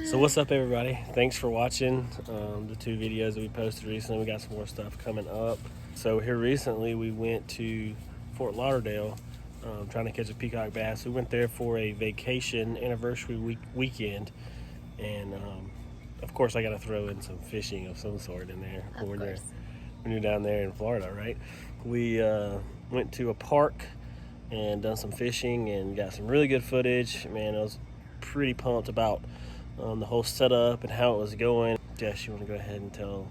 So what's up, everybody? Thanks for watching the 2 videos that we posted recently. We got some more stuff coming up. So here recently we went to Fort Lauderdale trying to catch a peacock bass. We went there for a vacation anniversary weekend, and of course I got to throw in some fishing of some sort in there when you're down there in Florida, right? We went to a park and done some fishing and got some really good footage. Man, I was pretty pumped about the whole setup and how it was going. Jess, you want to go ahead and tell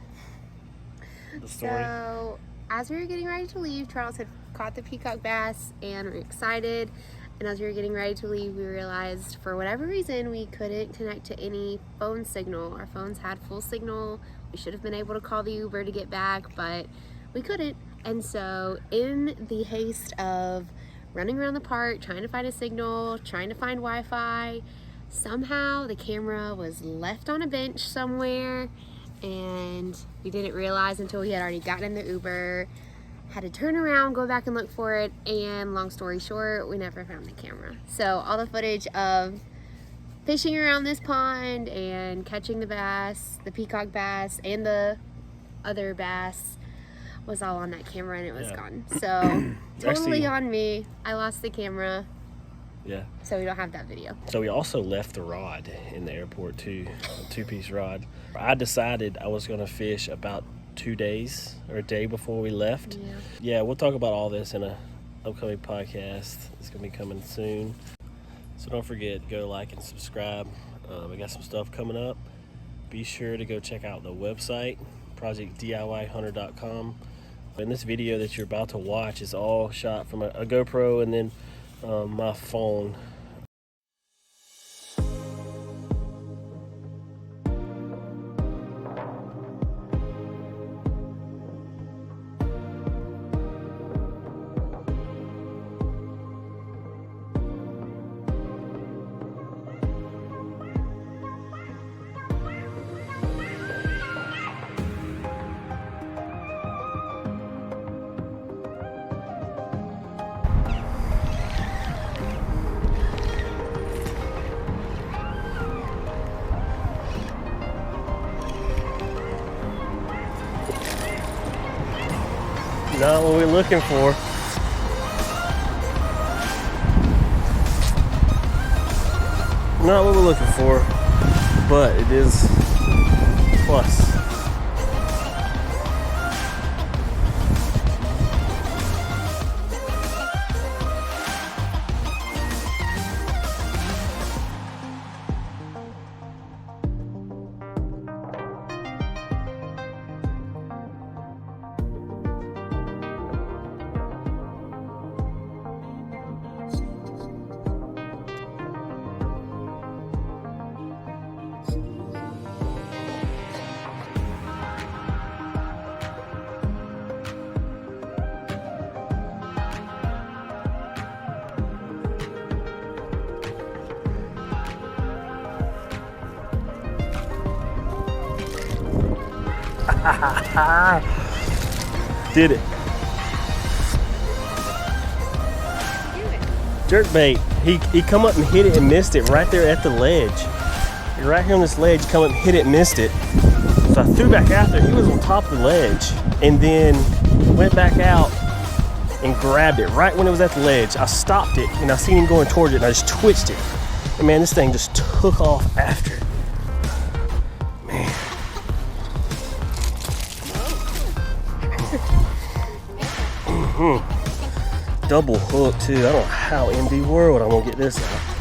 the story? So, as we were getting ready to leave, Charles had caught the peacock bass and we're excited. And as we were getting ready to leave, we realized for whatever reason we couldn't connect to any phone signal. Our phones had full signal. We should have been able to call the Uber to get back, but we couldn't. And so in the haste of running around the park, trying to find a signal, trying to find Wi-Fi, somehow the camera was left on a bench somewhere, and we didn't realize until we had already gotten in the Uber, had to turn around, go back and look for it, and long story short, we never found the camera. So all the footage of fishing around this pond and catching the bass, the peacock bass and the other bass, was all on that camera, and it was gone. So totally on me. I lost the camera. Yeah. So we don't have that video. So we also left the rod in the airport too, a 2-piece rod. I decided I was going to fish about 2 days or a day before we left. Yeah, we'll talk about all this in a upcoming podcast. It's going to be coming soon. So don't forget, go like and subscribe. We got some stuff coming up. Be sure to go check out the website, projectdiyhunter.com. And this video that you're about to watch is all shot from a GoPro and then my phone. Not what we're looking for. Not what we're looking for, but it is plus. Did it. Jerkbait. He come up and hit it and missed it right there at the ledge. Right here on this ledge, come up and hit it and missed it. So I threw back out there. He was on top of the ledge and then went back out and grabbed it right when it was at the ledge. I stopped it and I seen him going towards it and I just twitched it. And man, this thing just took off after it. Man. Double hook too. I don't know how in the world I'm gonna get this out.